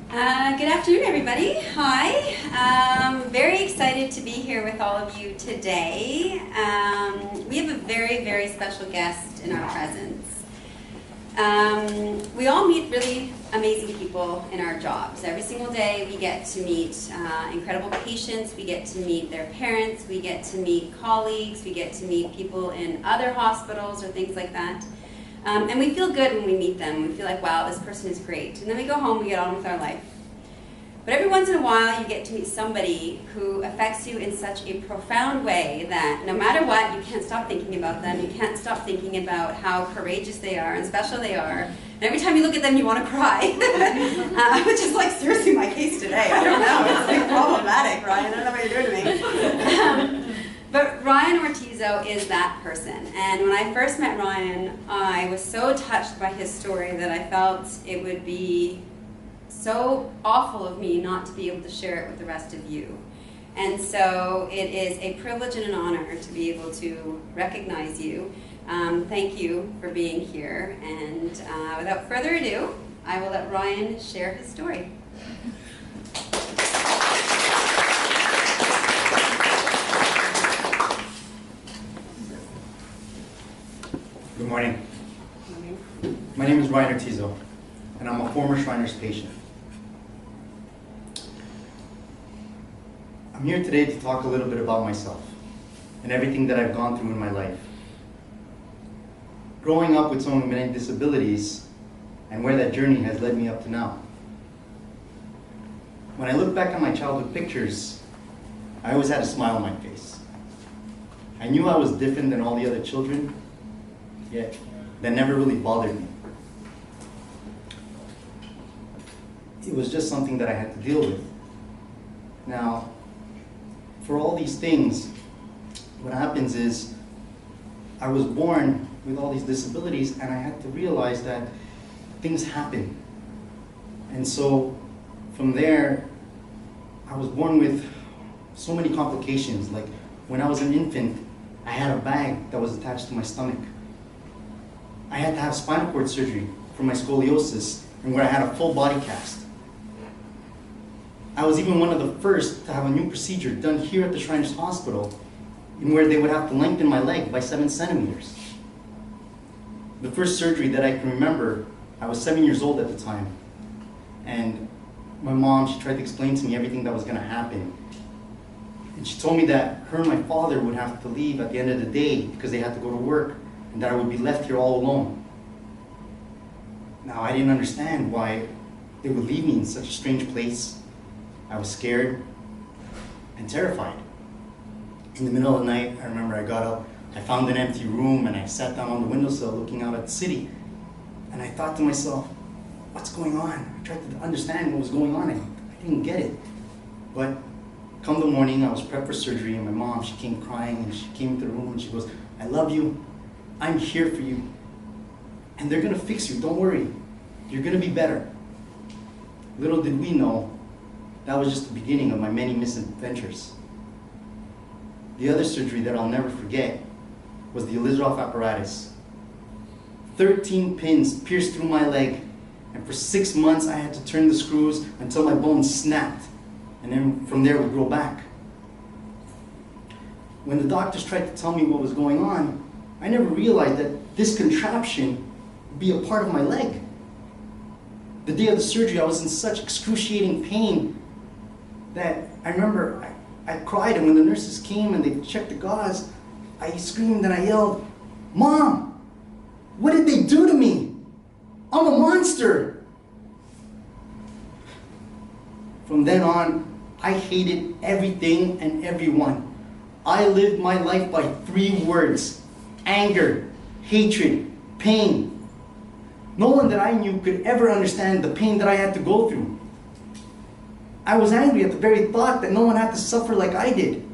Good afternoon, everybody. Hi. Very excited to be here with all of you today. We have a very, very special guest in our presence. We all meet really amazing people in our jobs. Every single day we get to meet incredible patients, we get to meet their parents, we get to meet colleagues, we get to meet people in other hospitals or things like that. And we feel good when we meet them. We feel like, wow, this person is great. And then we go home, we get on with our life. But every once in a while, you get to meet somebody who affects you in such a profound way that no matter what, you can't stop thinking about them. You can't stop thinking about how courageous they are and special they are. And every time you look at them, you want to cry. Which is like seriously my case today. I don't know. It's like problematic, Ryan. I don't know what you're doing to me. But Ryan Ortizo is that person. And when I first met Ryan, I was so touched by his story that I felt it would be so awful of me not to be able to share it with the rest of you. And so it is a privilege and an honor to be able to recognize you. Thank you for being here. And without further ado, I will let Ryan share his story. Good morning. My name is Ryan Ortizo, and I'm a former Shriners patient. I'm here today to talk a little bit about myself and everything that I've gone through in my life. Growing up with someone with many disabilities and where that journey has led me up to now. When I look back on my childhood pictures, I always had a smile on my face. I knew I was different than all the other children, yet that never really bothered me. It was just something that I had to deal with. Now, for all these things, what happens is I was born with all these disabilities and I had to realize that things happen. And so from there, I was born with so many complications. Like when I was an infant, I had a bag that was attached to my stomach. I had to have spinal cord surgery for my scoliosis, and where I had a full body cast. I was even one of the first to have a new procedure done here at the Shriners Hospital, in where they would have to lengthen my leg by 7 centimeters. The first surgery that I can remember, I was 7 years old at the time, and my mom, she tried to explain to me everything that was going to happen. And she told me that her and my father would have to leave at the end of the day because they had to go to work, and that I would be left here all alone. Now, I didn't understand why they would leave me in such a strange place. I was scared and terrified. In the middle of the night, I remember I got up, I found an empty room, and I sat down on the windowsill looking out at the city. And I thought to myself, what's going on? I tried to understand what was going on. I didn't get it. But come the morning, I was prepped for surgery, and my mom, she came crying, and she came into the room, and she goes, I love you. I'm here for you. And they're going to fix you. Don't worry. You're going to be better. Little did we know, that was just the beginning of my many misadventures. The other surgery that I'll never forget was the Elizarov apparatus. 13 pins pierced through my leg, and for 6 months I had to turn the screws until my bones snapped, and then from there would grow back. When the doctors tried to tell me what was going on, I never realized that this contraption would be a part of my leg. The day of the surgery, I was in such excruciating pain that I remember I cried, and when the nurses came and they checked the gauze, I screamed and I yelled, Mom, what did they do to me? I'm a monster. From then on, I hated everything and everyone. I lived my life by 3 words: anger, hatred, pain. No one that I knew could ever understand the pain that I had to go through. I was angry at the very thought that no one had to suffer like I did,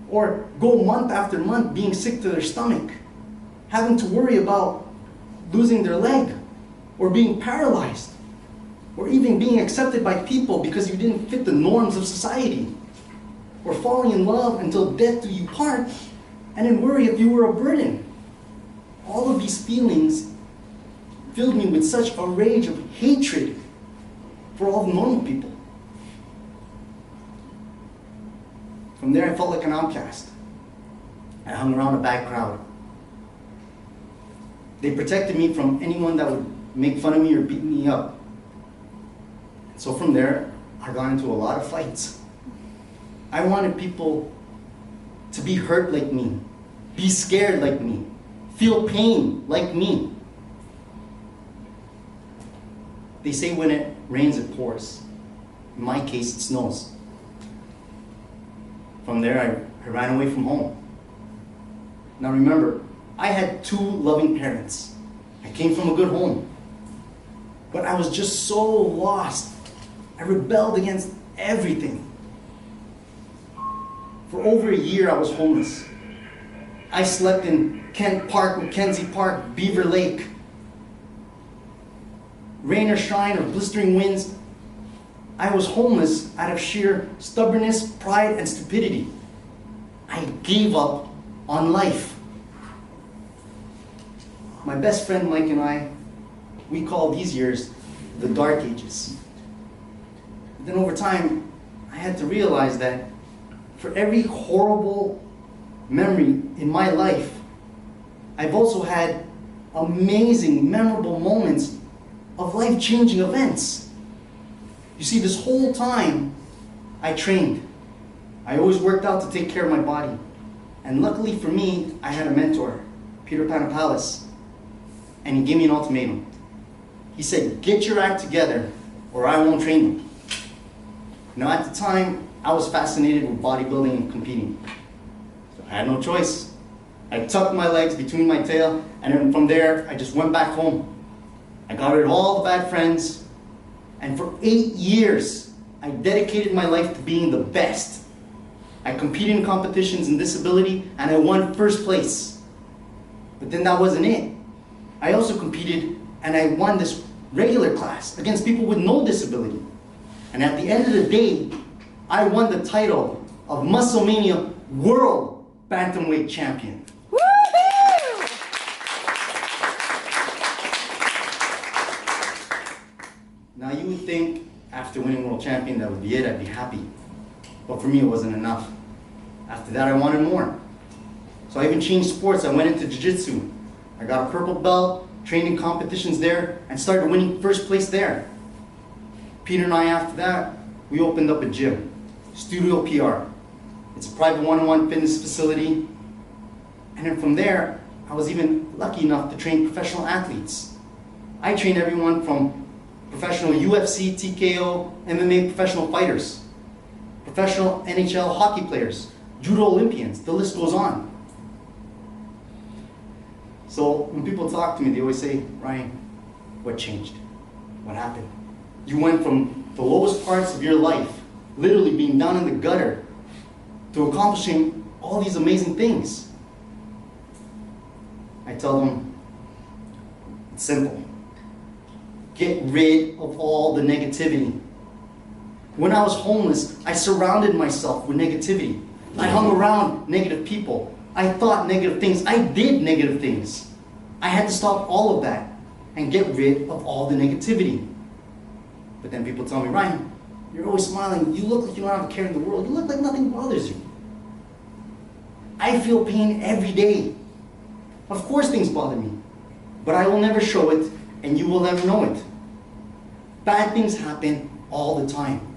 or go month after month being sick to their stomach, having to worry about losing their leg, or being paralyzed, or even being accepted by people because you didn't fit the norms of society, or falling in love until death do you part, and then worry if you were a burden. All of these feelings filled me with such a rage of hatred for all the normal people. From there, I felt like an outcast. I hung around a bad crowd. They protected me from anyone that would make fun of me or beat me up. So from there, I got into a lot of fights. I wanted people to be hurt like me, be scared like me, feel pain like me. They say when it rains, it pours. In my case, it snows. From there, I ran away from home. Now remember, I had 2 loving parents. I came from a good home. But I was just so lost. I rebelled against everything. For over a year, I was homeless. I slept in Kent Park, Mackenzie Park, Beaver Lake. Rain or shine or blistering winds, I was homeless out of sheer stubbornness, pride, and stupidity. I gave up on life. My best friend Mike and I, we call these years the dark ages. But then over time, I had to realize that for every horrible memory in my life, I've also had amazing, memorable moments of life-changing events. You see, this whole time, I trained. I always worked out to take care of my body. And luckily for me, I had a mentor, Peter Panapalis, and he gave me an ultimatum. He said, get your act together or I won't train you. Now at the time, I was fascinated with bodybuilding and competing. So I had no choice. I tucked my legs between my tail, and then from there, I just went back home. I got rid of all the bad friends, and for 8 years, I dedicated my life to being the best. I competed in competitions in disability, and I won first place. But then that wasn't it. I also competed, and I won this regular class against people with no disability. And at the end of the day, I won the title of Musclemania World Bantamweight Champion. Now you would think after winning World Champion that would be it, I'd be happy. But for me it wasn't enough. After that I wanted more. So I even changed sports. I went into Jiu-Jitsu. I got a purple belt, trained in competitions there, and started winning first place there. Peter and I, after that, we opened up a gym, Studio PR. It's a private one-on-one fitness facility. And then from there, I was even lucky enough to train professional athletes. I trained everyone from professional UFC, TKO, MMA professional fighters, professional NHL hockey players, judo Olympians, the list goes on. So when people talk to me, they always say, Ryan, what changed? What happened? You went from the lowest parts of your life, literally being down in the gutter, to accomplishing all these amazing things. I tell them, it's simple. Get rid of all the negativity. When I was homeless, I surrounded myself with negativity. I hung around negative people. I thought negative things. I did negative things. I had to stop all of that and get rid of all the negativity. But then people tell me, Ryan, you're always smiling. You look like you don't have a care in the world. You look like nothing bothers you. I feel pain every day. Of course things bother me, but I will never show it and you will never know it. Bad things happen all the time.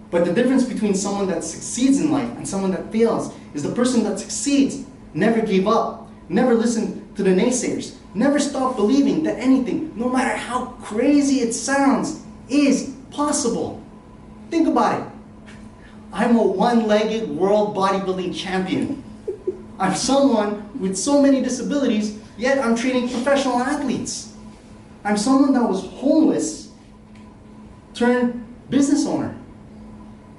But the difference between someone that succeeds in life and someone that fails is the person that succeeds never gave up, never listened to the naysayers, never stopped believing that anything, no matter how crazy it sounds, is possible. Think about it. I'm a one-legged world bodybuilding champion. I'm someone with so many disabilities, yet I'm training professional athletes. I'm someone that was homeless turned business owner.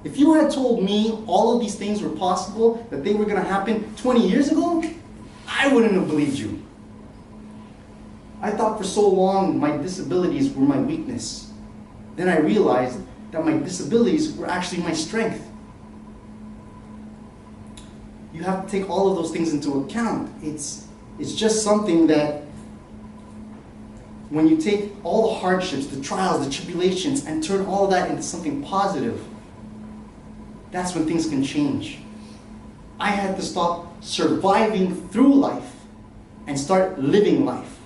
If you had told me all of these things were possible, that they were going to happen 20 years ago, I wouldn't have believed you. I thought for so long my disabilities were my weakness. Then I realized that my disabilities were actually my strength. You have to take all of those things into account. It's just something that when you take all the hardships, the trials, the tribulations, and turn all of that into something positive, that's when things can change. I had to stop surviving through life and start living life.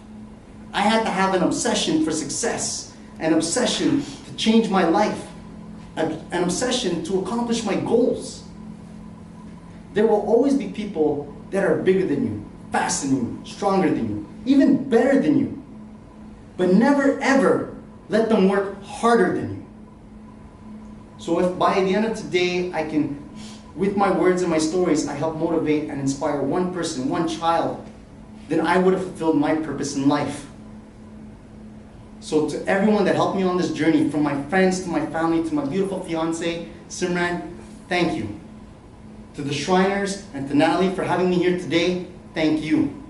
I had to have an obsession for success, an obsession to change my life, an obsession to accomplish my goals. There will always be people that are bigger than you, faster than you, stronger than you, even better than you. But never ever let them work harder than you. So if by the end of today I can, with my words and my stories, I help motivate and inspire one person, one child, then I would have fulfilled my purpose in life. So to everyone that helped me on this journey, from my friends to my family to my beautiful fiance, Simran, thank you. To the Shriners and to Natalie for having me here today, thank you.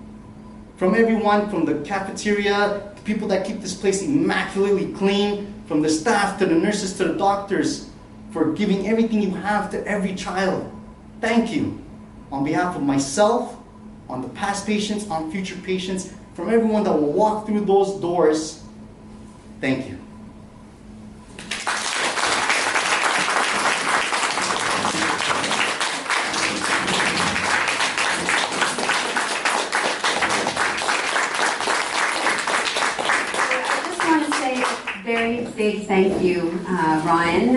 From everyone, from the cafeteria, to people that keep this place immaculately clean, from the staff to the nurses to the doctors, for giving everything you have to every child, thank you. On behalf of myself, on the past patients, on future patients, from everyone that will walk through those doors, thank you. Very big thank you, Ryan.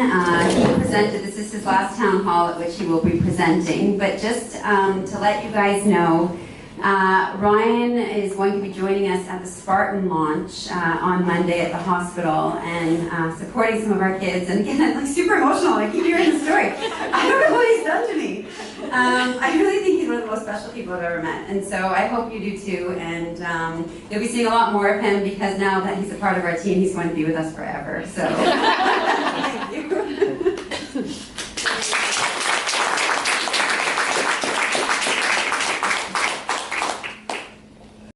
He presented, this is his last town hall at which he will be presenting, but just to let you guys know, Ryan is going to be joining us at the Spartan launch on Monday at the hospital and supporting some of our kids. And again, I'm like super emotional. I keep hearing the story. I don't know what he's done to me. I really think he's one of the most special people I've ever met. And so I hope you do too. And you'll be seeing a lot more of him because now that he's a part of our team, he's going to be with us forever. So